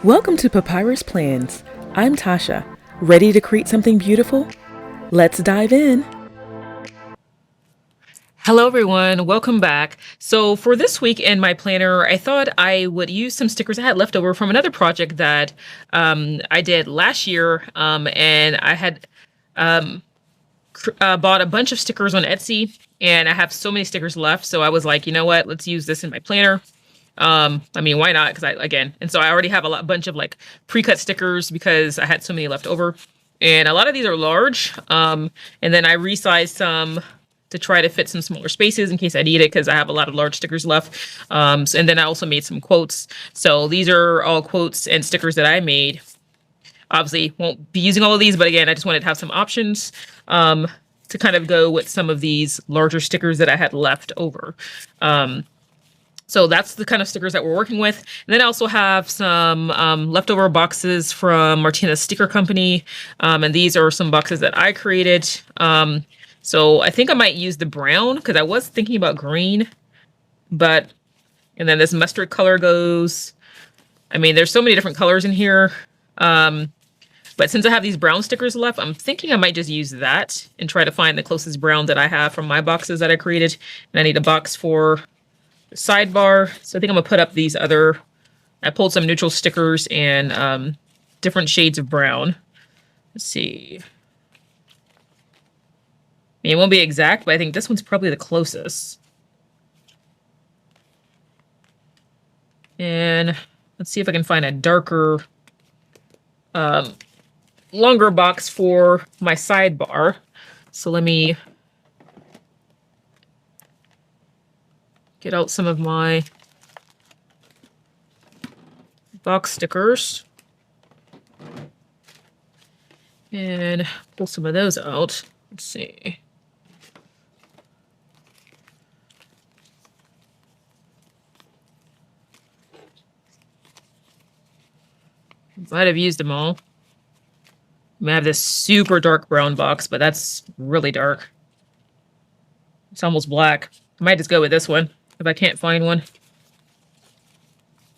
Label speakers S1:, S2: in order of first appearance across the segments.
S1: Welcome to Papyrus Plans. I'm Tasha. Ready to create something beautiful? Let's dive in.
S2: Hello everyone, welcome back. So for this week in my planner, I thought I would use some stickers I had left over from another project that I did last year, and I had bought a bunch of stickers on Etsy, and I have so many stickers left, so I was like, you know what, let's use this in my planner. I mean, why not? And so I already have a bunch of like pre-cut stickers because I had so many left over, and a lot of these are large. And then I resized some to try to fit some smaller spaces in case I need it because I have a lot of large stickers left. And then I also made some quotes. So these are all quotes and stickers that I made. Obviously, won't be using all of these, but again, I just wanted to have some options to kind of go with some of these larger stickers that I had left over. So that's the kind of stickers that we're working with. And then I also have some leftover boxes from Martina's Sticker Company. And these are some boxes that I created. So I think I might use the brown because I was thinking about green. And then this mustard color goes. I mean, there's so many different colors in here. But since I have these brown stickers left, I'm thinking I might just use that and try to find the closest brown that I have from my boxes that I created. And I need a box for the sidebar. So I think I'm gonna put up these other, I pulled some neutral stickers and different shades of brown. Let's see. I mean, it won't be exact, but I think this one's probably the closest. And let's see if I can find a darker, longer box for my sidebar. So let me get out some of my box stickers and pull some of those out. Let's see. Might have used them all. I have this super dark brown box, but that's really dark. It's almost black. I might just go with this one if I can't find one.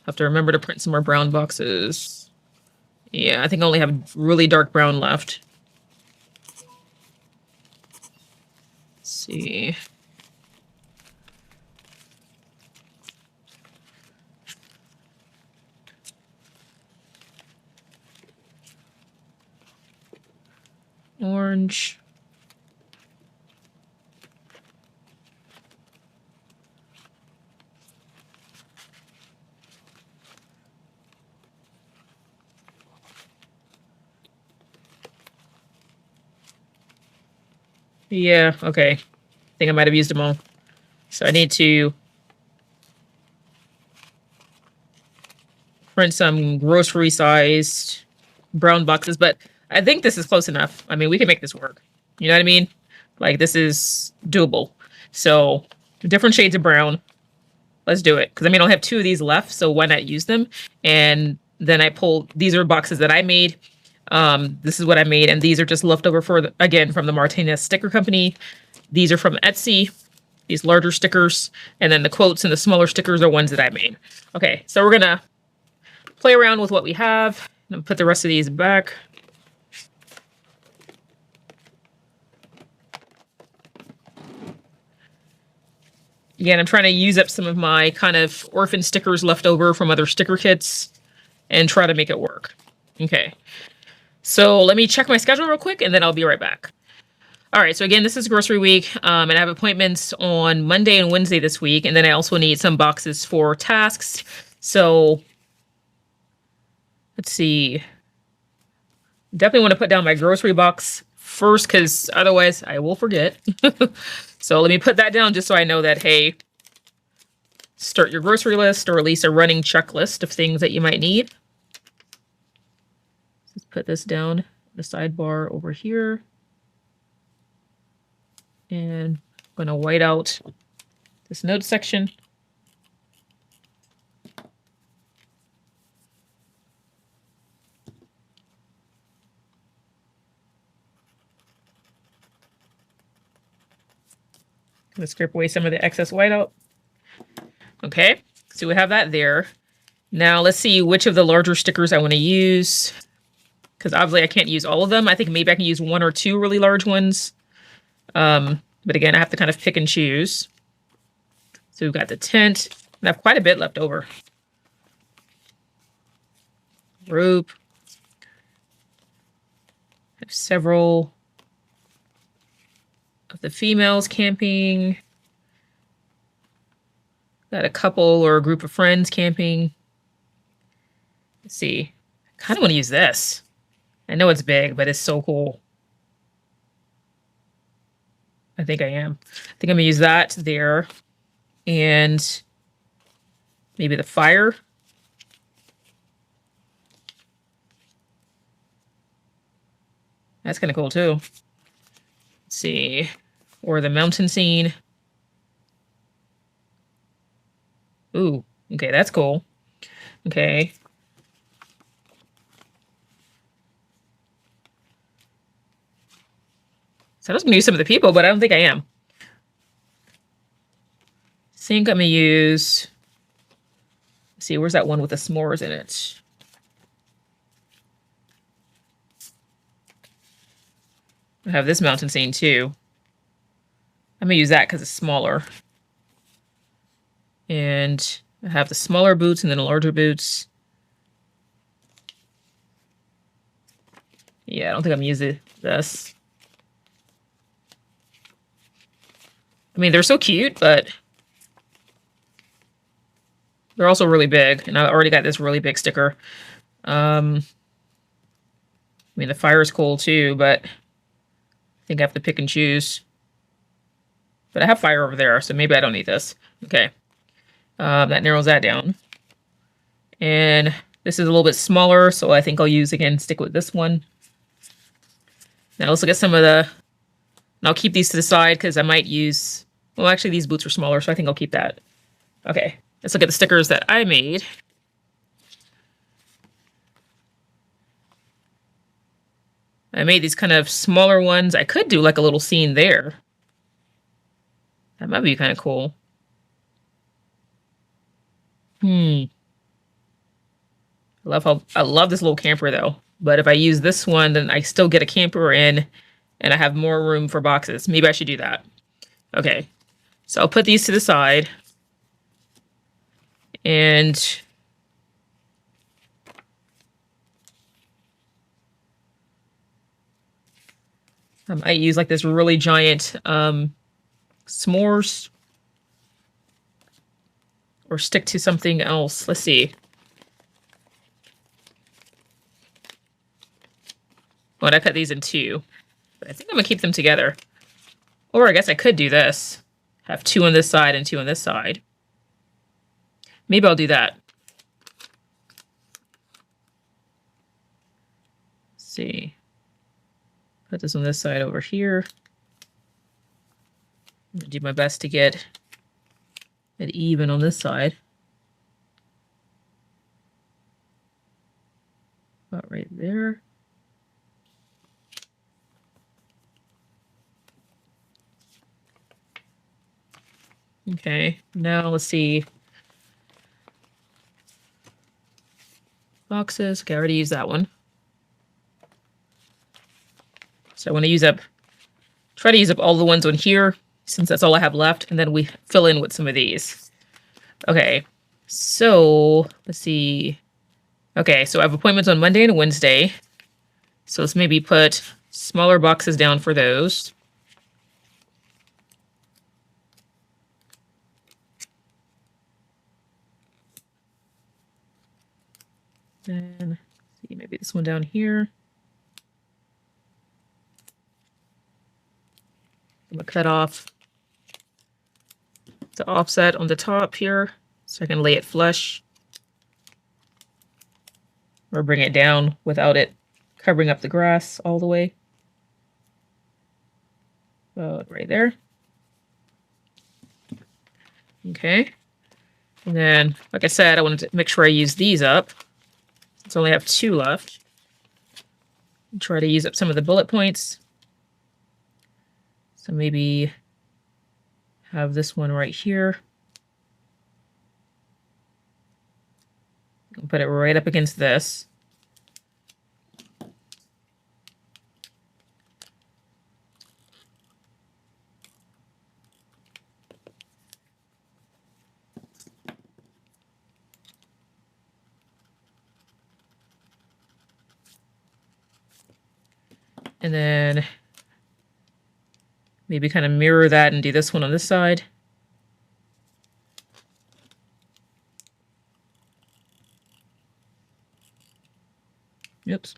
S2: Have to remember to print some more brown boxes. Yeah, I think I only have really dark brown left. Let's see. Orange. Yeah, okay. I think I might have used them all. So I need to print some grocery-sized brown boxes, but I think this is close enough. I mean, we can make this work. You know what I mean? Like, this is doable. So, different shades of brown. Let's do it. Because, I mean, I'll have 2 of these left, so why not use them? And then I pulled, these are boxes that I made. This is what I made, and these are just leftover again, from the Martina's Sticker Company. These are from Etsy, these larger stickers, and then the quotes and the smaller stickers are ones that I made. Okay, so we're gonna play around with what we have and put the rest of these back. Again, I'm trying to use up some of my kind of orphan stickers left over from other sticker kits and try to make it work. Okay. So let me check my schedule real quick and then I'll be right back. All right, so again, this is grocery week, and I have appointments on Monday and Wednesday this week, and then I also need some boxes for tasks. So let's see. Definitely want to put down my grocery box first because otherwise I will forget. So let me put that down just so I know that, hey, start your grocery list or at least a running checklist of things that you might need. Let's put this down the sidebar over here. And I'm going to white out this notes section. Let's scrape away some of the excess whiteout. Okay, so we have that there. Now let's see which of the larger stickers I want to use. Because obviously I can't use all of them. I think maybe I can use 1 or 2 really large ones. But again, I have to kind of pick and choose. So we've got the tent. And I have quite a bit left over. Rope. I have several of the females camping. Got a couple or a group of friends camping. Let's see. I kind of want to use this. I know it's big, but it's so cool. I think I am. I think I'm going to use that there. And maybe the fire. That's kind of cool too. Let's see. Or the mountain scene. Ooh, okay, that's cool. Okay. So I was going to use some of the people, but I don't think I am. I think I'm going to use... Let's see, where's that one with the s'mores in it? I have this mountain scene too. I'm going to use that because it's smaller. And I have the smaller boots and then the larger boots. Yeah, I don't think I'm using this. I mean, they're so cute, but they're also really big. And I already got this really big sticker. I mean, the fire is cool too, but I think I have to pick and choose. But I have fire over there, so maybe I don't need this. Okay. That narrows that down. And this is a little bit smaller, so I think I'll stick with this one. Now let's look at some of the... And I'll keep these to the side because I might use... Well, actually, these boots are smaller, so I think I'll keep that. Okay, let's look at the stickers that I made. I made these kind of smaller ones. I could do like a little scene there. That might be kind of cool. I love this little camper though. But if I use this one, then I still get a camper in and I have more room for boxes. Maybe I should do that. Okay. So I'll put these to the side. And I might use like this really giant s'mores. Or stick to something else. Let's see. Well, I cut these in 2. But I think I'm going to keep them together. Or I guess I could do this. Have 2 on this side and 2 on this side. Maybe I'll do that. Let's see. Put this on this side over here. I'm going to do my best to get it even on this side. About right there. Okay, now let's see. Boxes. Okay, I already used that one. So I want to try to use up all the ones on here, since that's all I have left, and then we fill in with some of these. Okay, so let's see. Okay, so I have appointments on Monday and Wednesday. So let's maybe put smaller boxes down for those. And see, maybe this one down here. I'm gonna cut off the offset on the top here so I can lay it flush. Or bring it down without it covering up the grass all the way. About right there. Okay. And then, like I said, I wanted to make sure I use these up. Since I only have 2 left. Try to use up some of the bullet points. So maybe have this one right here. Put it right up against this. And then maybe kind of mirror that and do this one on this side. Oops,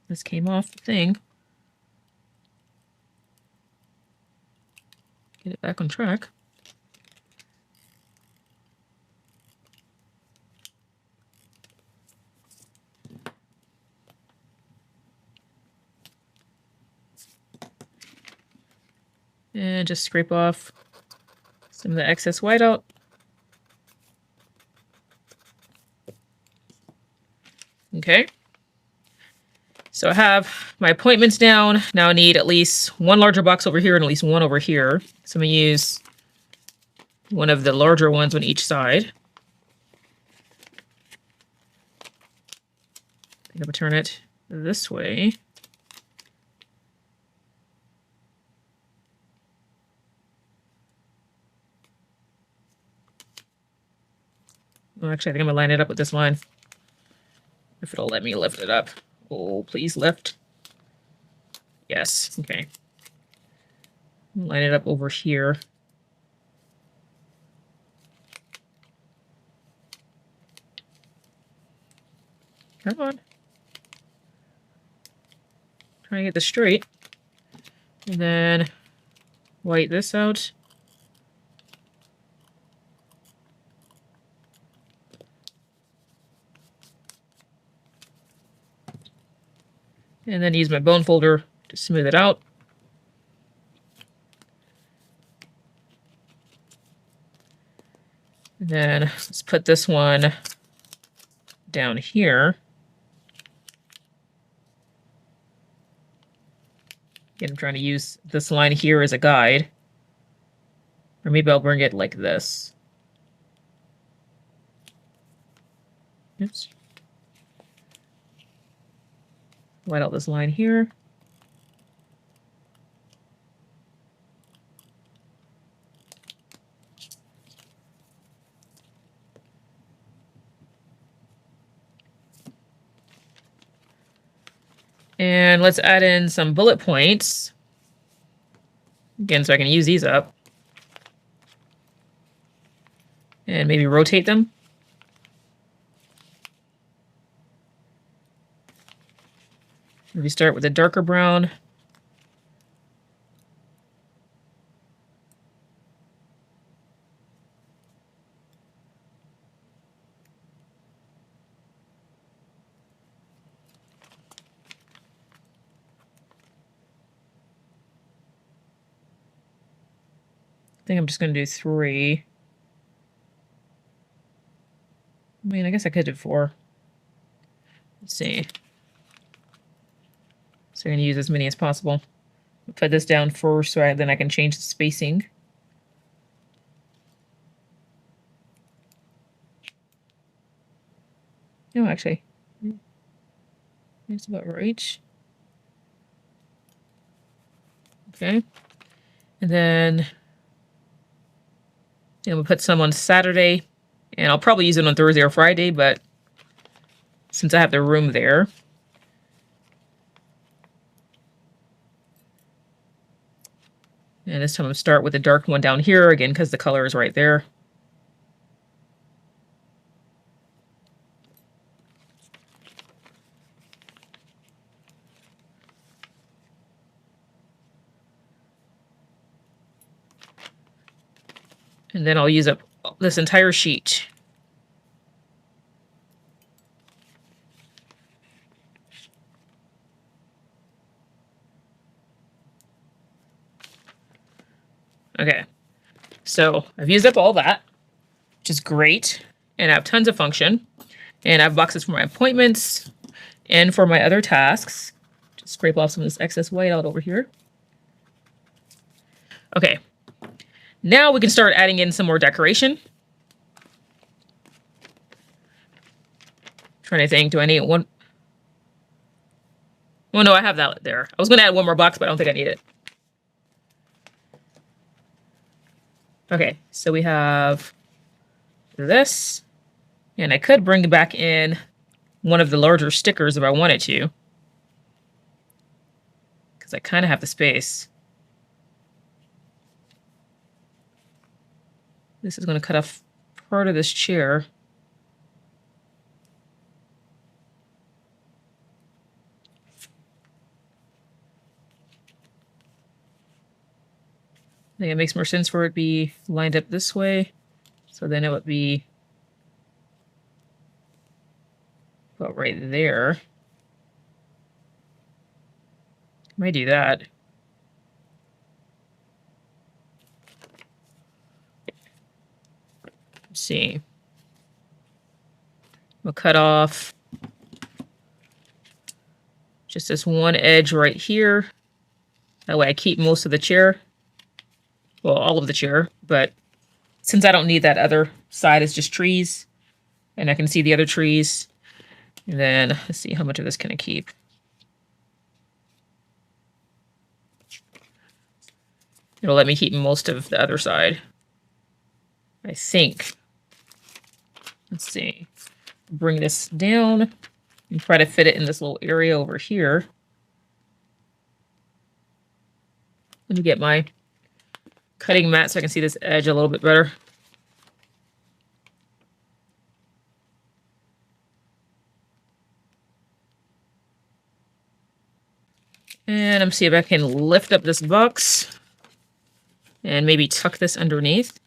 S2: this came off the thing. Get it back on track. And just scrape off some of the excess white out. Okay. So I have my appointments down. Now I need at least one larger box over here and at least one over here. So I'm going to use one of the larger ones on each side. I'm going to turn it this way. Well, actually, I think I'm going to line it up with this line. If it'll let me lift it up. Oh, please lift. Yes, okay. Line it up over here. Come on. Try and get this straight. And then white this out. And then use my bone folder to smooth it out. And then let's put this one down here. Again, I'm trying to use this line here as a guide. Or maybe I'll bring it like this. Oops. White out this line here. And let's add in some bullet points. Again, so I can use these up. And maybe rotate them. Maybe start with a darker brown. I think I'm just going to do 3. I mean, I guess I could do 4. Let's see. So I'm going to use as many as possible. Put this down first so then I can change the spacing. No, actually, that's about right. Okay. And then we'll put some on Saturday. And I'll probably use it on Thursday or Friday, but since I have the room there. And this time I'll start with the dark one down here again because the color is right there. And then I'll use up this entire sheet. Okay, so I've used up all that, which is great. And I have tons of function. And I have boxes for my appointments and for my other tasks. Just scrape off some of this excess white out over here. Okay, now we can start adding in some more decoration. Trying to think, do I need one? Oh no, I have that there. I was gonna add one more box, but I don't think I need it. Okay, so we have this, and I could bring back in one of the larger stickers if I wanted to, because I kind of have the space. This is going to cut off part of this chair. I think it makes more sense for it to be lined up this way. So then it would be about right there. I might do that. Let's see. We'll cut off just this one edge right here. That way I keep most of the chair. Well, all of the chair, but since I don't need that other side, it's just trees, and I can see the other trees. And then let's see, how much of this can I keep? It'll let me keep most of the other side, I think. Let's see. Bring this down and try to fit it in this little area over here. Let me get my cutting mat so I can see this edge a little bit better. And I'm see if I can lift up this box and maybe tuck this underneath,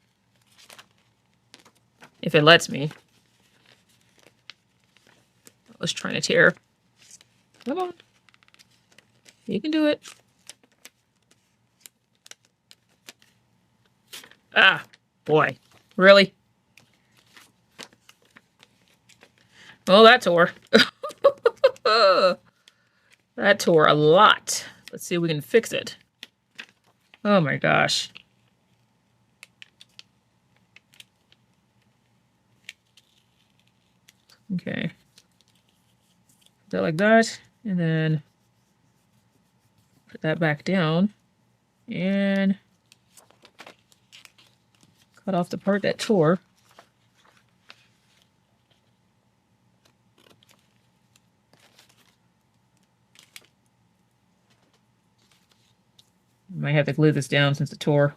S2: if it lets me. I was trying to tear. Come on. You can do it. Ah, boy. Really? Well, that tore. That tore a lot. Let's see if we can fix it. Oh my gosh. Okay. Put that like that, and then put that back down, and cut off the part that tore. Might have to glue this down since it tore.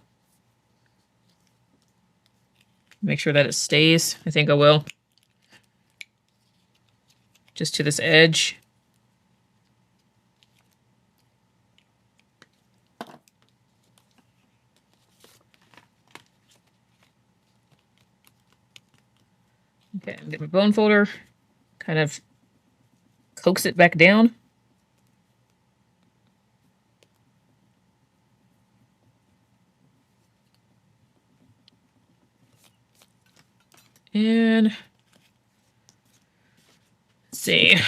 S2: Make sure that it stays. I think I will. Just to this edge. Okay, I'm getting my bone folder. Kind of coax it back down. And let's see, I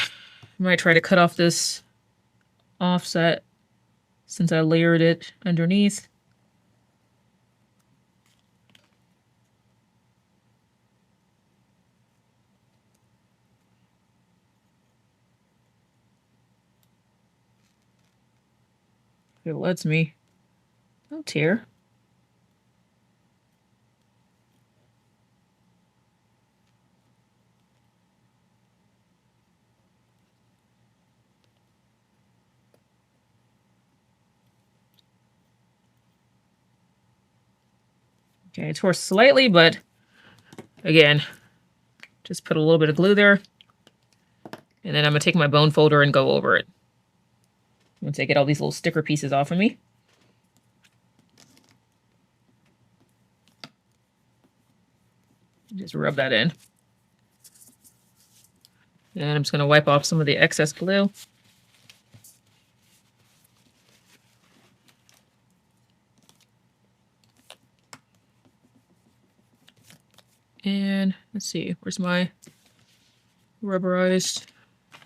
S2: might try to cut off this offset since I layered it underneath. If it lets me. Don't tear. Okay, it tore slightly, but again, just put a little bit of glue there. And then I'm going to take my bone folder and go over it. Once I get all these little sticker pieces off of me. Just rub that in. And I'm just going to wipe off some of the excess glue. And let's see, where's my rubberized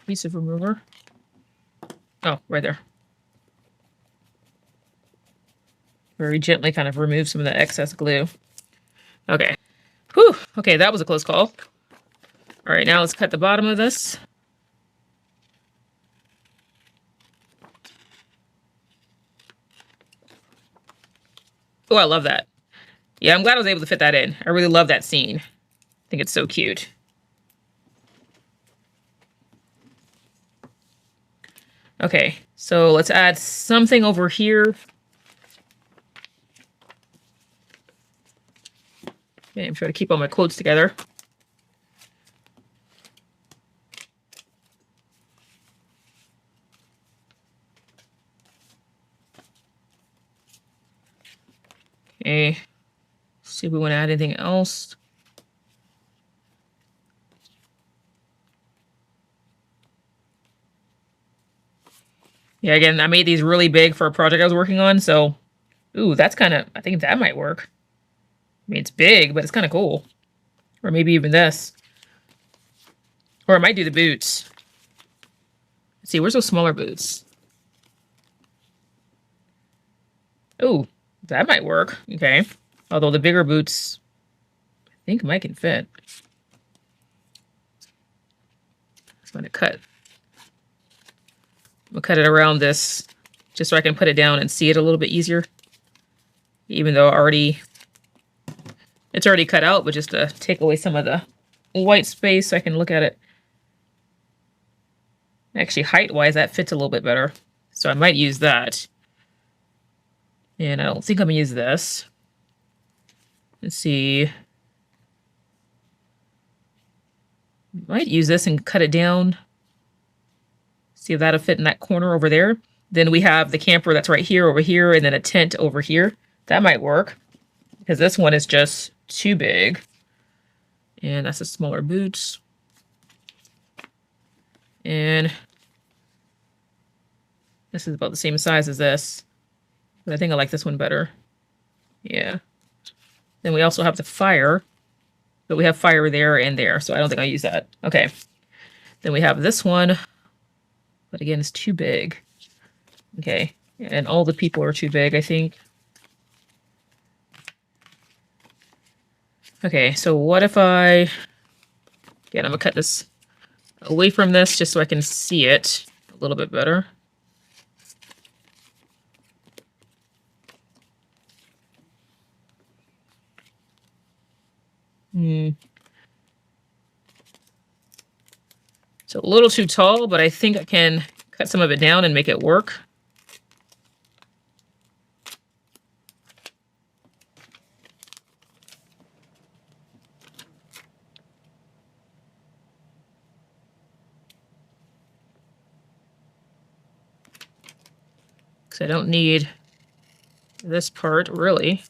S2: adhesive remover? Oh, right there. Very gently kind of remove some of the excess glue. Okay. Whew. Okay, that was a close call. All right, now let's cut the bottom of this. Oh, I love that. Yeah, I'm glad I was able to fit that in. I really love that scene. I think it's so cute. Okay, so let's add something over here. Okay, I'm trying to keep all my quotes together. Okay, see if we want to add anything else. Yeah, again, I made these really big for a project I was working on, so, ooh, that's kind of, I think that might work. I mean, it's big, but it's kind of cool. Or maybe even this. Or I might do the boots. Let's see, where's those smaller boots? Oh, that might work. Okay. Although the bigger boots, I think Mike can fit. I'm going to cut. I'm going to cut it around this just so I can put it down and see it a little bit easier. Even though it's already cut out, but just to take away some of the white space so I can look at it. Actually, height-wise, that fits a little bit better. So I might use that. And I don't think I'm going to use this. Let's see. Might use this and cut it down. See if that'll fit in that corner over there. Then we have the camper that's right here, over here, and then a tent over here. That might work. Because this one is just too big. And that's the smaller boots. And this is about the same size as this. But I think I like this one better. Yeah. Then we also have the fire. But we have fire there and there, so I don't think I'll use that. Okay. Then we have this one. But again, it's too big. Okay. And all the people are too big, I think. Okay, so what if again, I'm going to cut this away from this just so I can see it a little bit better. It's a little too tall, but I think I can cut some of it down and make it work. Because I don't need this part, really.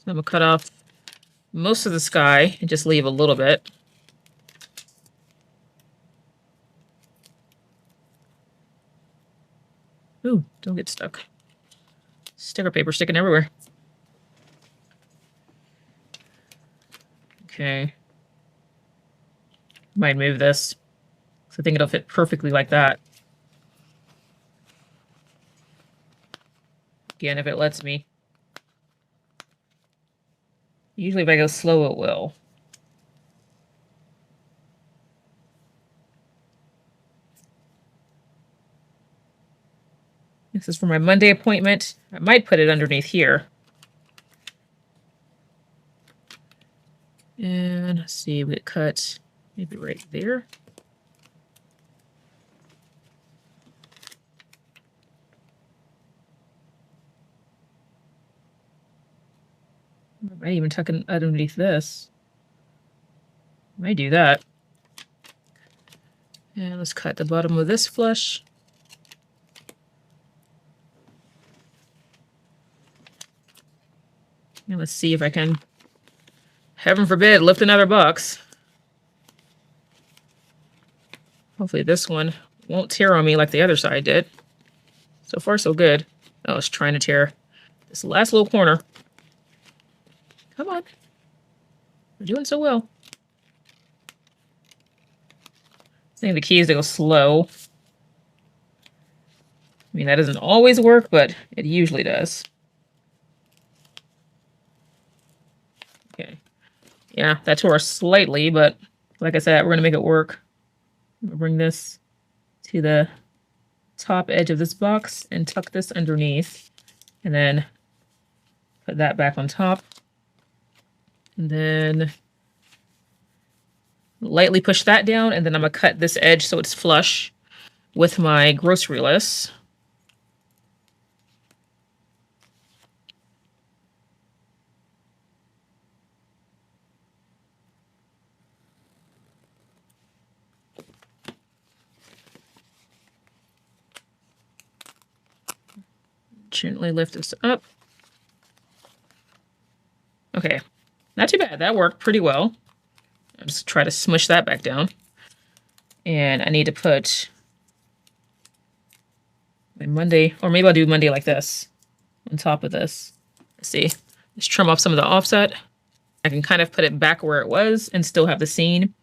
S2: So I'm going to cut off most of the sky and just leave a little bit. Ooh, don't get stuck. Sticker paper sticking everywhere. Okay. Might move this. So I think it'll fit perfectly like that. Again, if it lets me. Usually if I go slow, it will. This is for my Monday appointment. I might put it underneath here. And let's see, we cut maybe right there. I might even tuck it underneath this. I might do that. And let's cut the bottom of this flush. And let's see if I can, heaven forbid, lift another box. Hopefully this one won't tear on me like the other side did. So far, so good. Oh, it's trying to tear this last little corner. Come on. We're doing so well. I think the key is to go slow. I mean, that doesn't always work, but it usually does. Okay. Yeah, that tore slightly, but like I said, we're going to make it work. I'll bring this to the top edge of this box and tuck this underneath. And then put that back on top. And then lightly push that down. And then I'm going to cut this edge so it's flush with my grocery list. Gently lift this up. Okay, not too bad. That worked pretty well. I'll just try to smush that back down. And I need to put my Monday, or maybe I'll do Monday like this on top of this. Let's see. Just trim off some of the offset. I can kind of put it back where it was and still have the scene.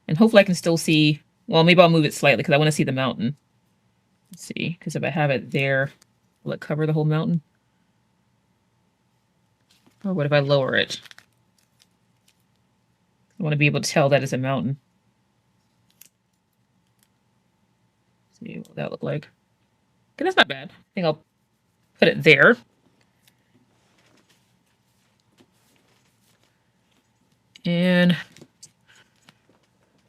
S2: And hopefully I can still see, well, maybe I'll move it slightly because I want to see the mountain. Let's see, because if I have it there, will it cover the whole mountain? Or what if I lower it? I want to be able to tell that is a mountain. Let's see what that look like. Okay, that's not bad. I think I'll put it there. And I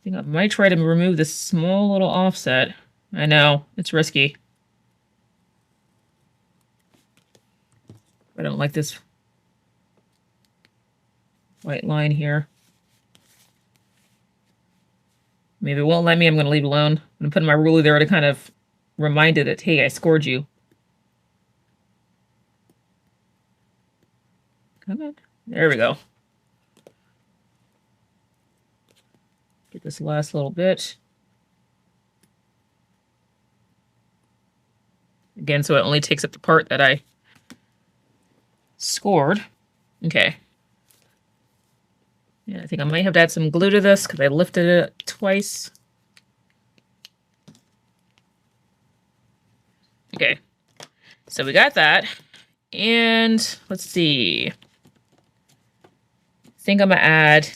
S2: think I might try to remove this small little offset. I know, it's risky. I don't like this white line here. Maybe it won't let me. I'm going to leave it alone. I'm going to put my ruler there to kind of remind it that, hey, I scored you. Come on. There we go. Get this last little bit. Again, so it only takes up the part that I scored. Okay. Yeah, I think I might have to add some glue to this because I lifted it twice. Okay. So we got that. And let's see. I think I'm going to add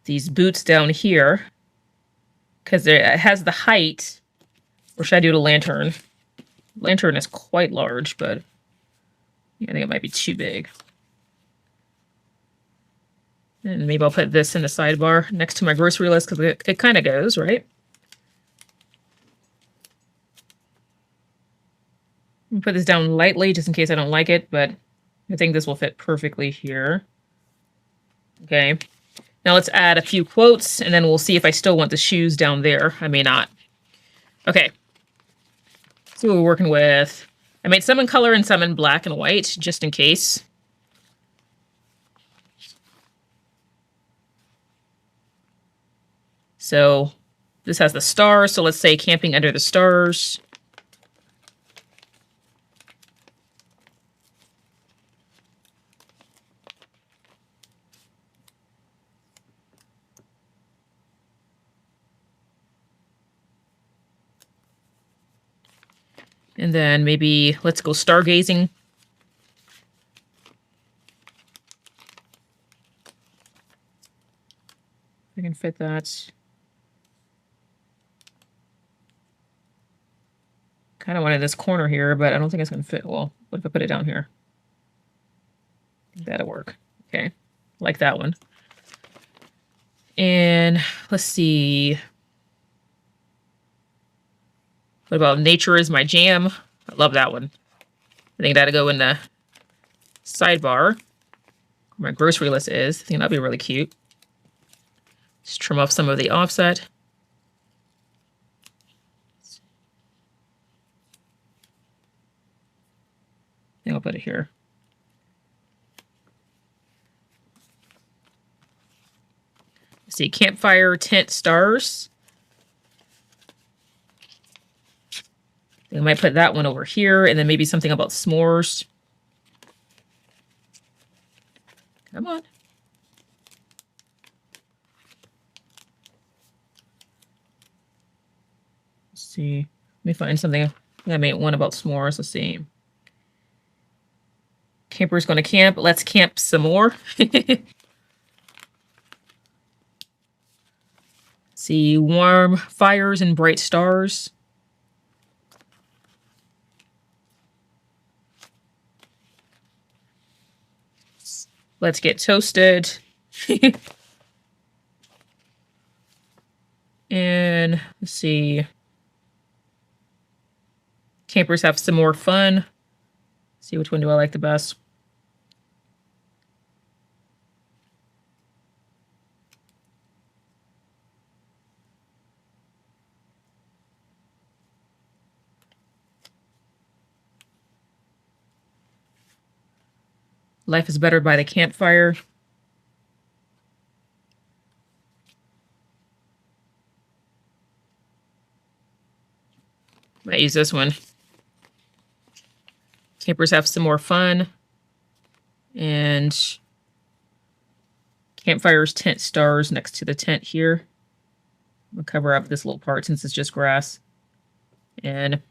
S2: these boots down here because it has the height. Or should I do the lantern? Lantern is quite large, but I think it might be too big. And maybe I'll put this in the sidebar next to my grocery list because it kind of goes, right? I'm put this down lightly just in case I don't like it, but I think this will fit perfectly here. Okay. Now let's add a few quotes and then we'll see if I still want the shoes down there. I may not. Okay. So we're working with, I made some in color and some in black and white just in case. So this has the stars. So let's say camping under the stars. And then maybe let's go stargazing. I can fit that. Kind of wanted this corner here, but I don't think it's going to fit. Well, what if I put it down here? That'll work. Okay, like that one. And let's see. What about nature is my jam? I love that one. I think that'll go in the sidebar. Where my grocery list is. I think that'll be really cute. Just trim off some of the offset. I think I'll put it here. Let's see, campfire tent stars. I might put that one over here, and then maybe something about s'mores. Come on. Let's see. me find something I made one about s'mores. Let's see. Camper's going to camp. Let's camp some more. See, warm fires and bright stars. Let's get toasted. And let's see. Campers have some more fun. See, which one do I like the best? Life is better by the campfire. Might use this one. Campers have some more fun. And campfire's tent stars next to the tent here. I'm gonna cover up this little part since it's just grass. And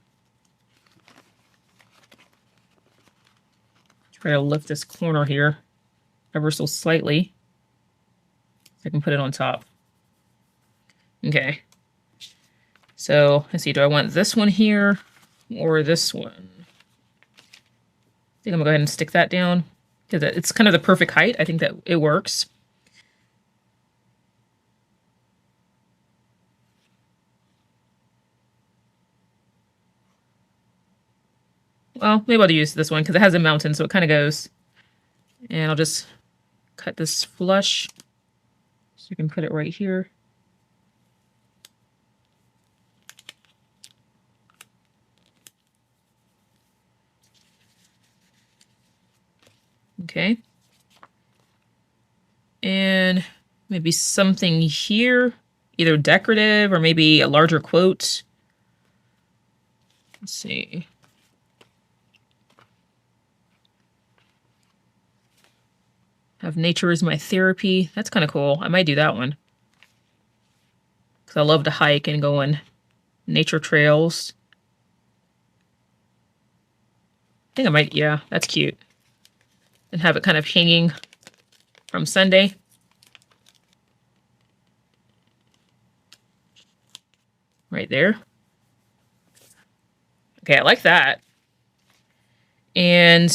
S2: try to lift this corner here ever so slightly so I can put it on top. Okay. So let's see, do I want this one here or this one? I think I'm gonna go ahead and stick that down because it's kind of the perfect height. I think that it works. Well, maybe I'll use this one because it has a mountain, so it kind of goes. And I'll just cut this flush so you can put it right here. Okay. And maybe something here, either decorative or maybe a larger quote. Let's see. Have nature is my therapy. That's kind of cool. I might do that one. Because I love to hike and go on nature trails. I think I might, yeah, that's cute. And have it kind of hanging from Sunday. Right there. Okay, I like that. And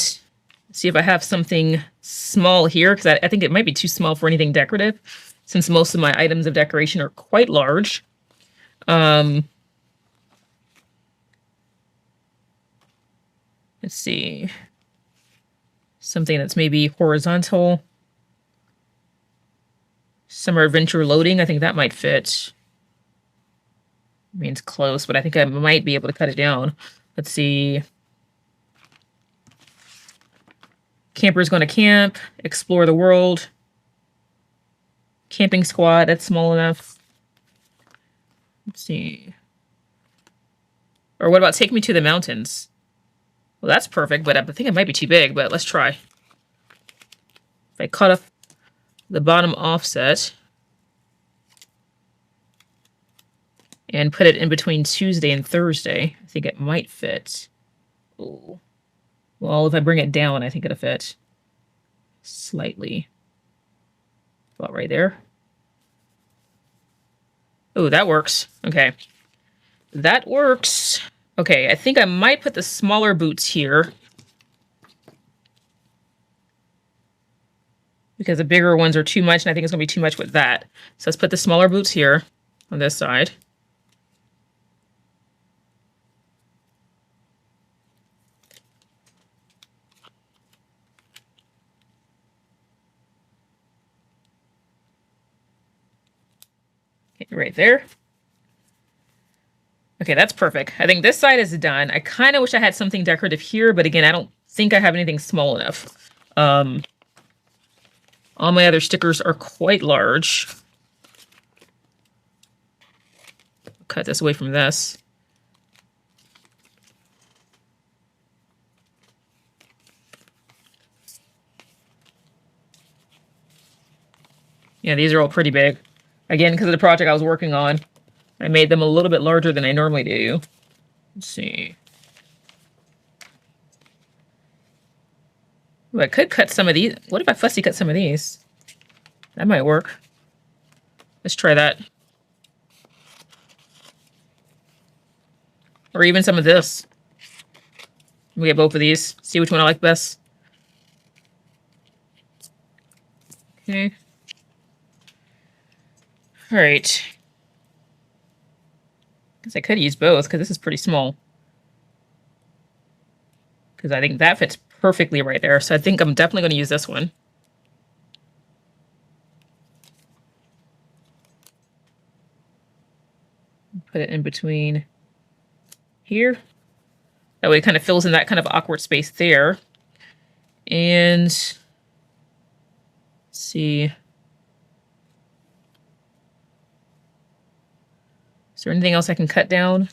S2: see if I have something small here, because I think it might be too small for anything decorative, since most of my items of decoration are quite large. Let's see. Something that's maybe horizontal. Summer adventure loading. I think that might fit. I mean, it's close, but I think I might be able to cut it down. Let's see. Camper's going to camp, explore the world. Camping squad, that's small enough. Let's see. Or what about take me to the mountains? Well, that's perfect, but I think it might be too big, but let's try. If I cut off the bottom offset and put it in between Tuesday and Thursday, I think it might fit. Ooh. Well, if I bring it down, I think it'll fit slightly. About right there. Oh, that works. Okay. That works. Okay, I think I might put the smaller boots here. Because the bigger ones are too much, and I think it's going to be too much with that. So let's put the smaller boots here on this side. Right there. Okay, that's perfect. I think this side is done. I kind of wish I had something decorative here, but again, I don't think I have anything small enough. All my other stickers are quite large. Cut this away from this. Yeah, these are all pretty big. Again, because of the project I was working on, I made them a little bit larger than I normally do. Let's see. Ooh, I could cut some of these. What if I fussy cut some of these? That might work. Let's try that. Or even some of this. We get both of these. See which one I like best. Okay. All right. Guess I could use both because this is pretty small. Because I think that fits perfectly right there. So I think I'm definitely going to use this one. Put it in between here. That way it kind of fills in that kind of awkward space there. And let's see. Is there anything else I can cut down?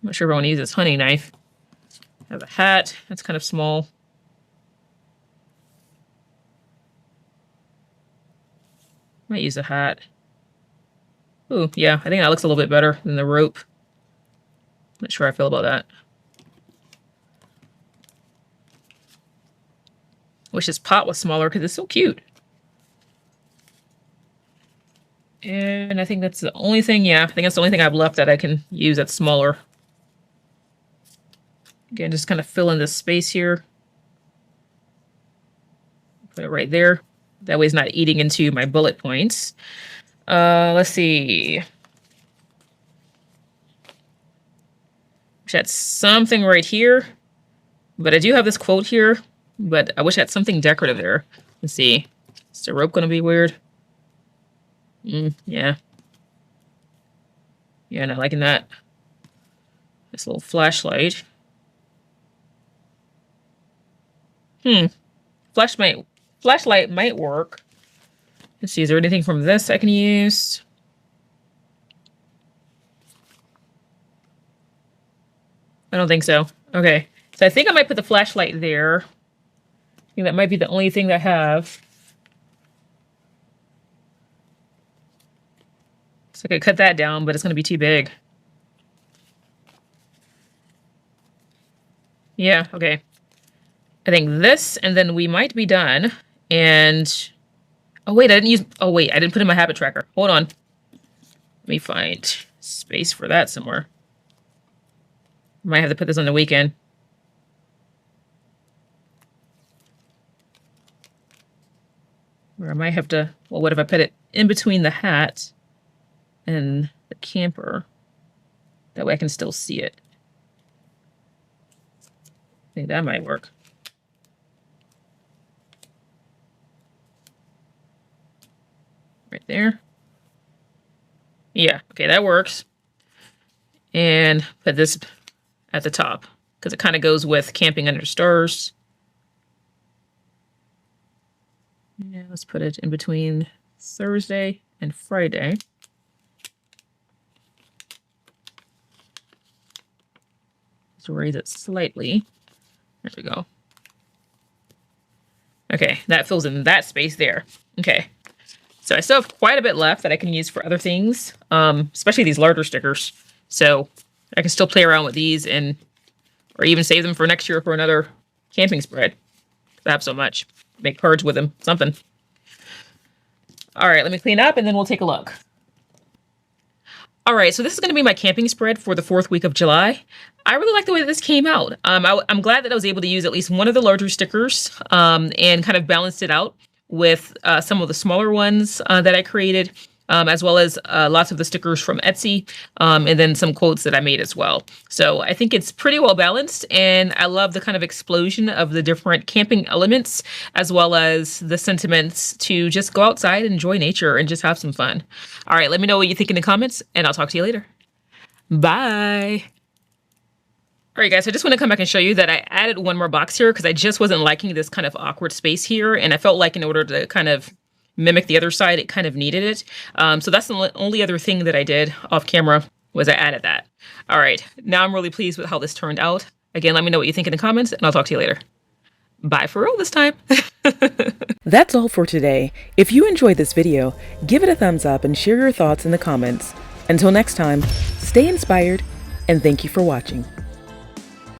S2: I'm not sure if I want to use this hunting knife. I have a hat. That's kind of small. Might use a hat. Ooh, yeah, I think that looks a little bit better than the rope. Not sure how I feel about that. Wish this pot was smaller because it's so cute. And I think that's the only thing, yeah, I think that's the only thing I've left that I can use that's smaller. Again, just kind of fill in this space here. Put it right there. That way it's not eating into my bullet points. Let's see. Wish I had something right here. But I do have this quote here. But I wish I had something decorative there. Let's see. Is the rope going to be weird? Yeah. Yeah, not liking that. This little flashlight. Flashlight might work. Let's see, is there anything from this I can use? I don't think so. Okay. So I think I might put the flashlight there. I think that might be the only thing that I have. So I could cut that down, but it's going to be too big. Yeah, okay. I think this, and then we might be done. And, oh wait, I didn't put in my habit tracker. Hold on. Let me find space for that somewhere. Might have to put this on the weekend. Or I might have to, well, what if I put it in between the hat and the camper? That way I can still see it. I think that might work. Right there. Yeah, okay, that works. And put this at the top because it kind of goes with camping under stars. Yeah, let's put it in between Thursday and Friday. Let's raise it slightly. There we go. Okay, that fills in that space there. Okay. So I still have quite a bit left that I can use for other things, especially these larger stickers. So I can still play around with these or even save them for next year for another camping spread. I have so much. Make cards with them, something. All right, let me clean up and then we'll take a look. All right, so this is going to be my camping spread for the 4th week of July. I really like the way that this came out. I'm glad that I was able to use at least one of the larger stickers and kind of balanced it out with some of the smaller ones that I created, as well as lots of the stickers from Etsy, and then some quotes that I made as well. So I think it's pretty well balanced, and I love the kind of explosion of the different camping elements, as well as the sentiments to just go outside, enjoy nature, and just have some fun. All right, let me know what you think in the comments, and I'll talk to you later. Bye. All right, guys, I just want to come back and show you that I added one more box here because I just wasn't liking this kind of awkward space here. And I felt like in order to kind of mimic the other side, it kind of needed it. So that's the only other thing that I did off camera was I added that. All right, now I'm really pleased with how this turned out. Again, let me know what you think in the comments and I'll talk to you later. Bye for real this time.
S1: That's all for today. If you enjoyed this video, give it a thumbs up and share your thoughts in the comments. Until next time, stay inspired and thank you for watching.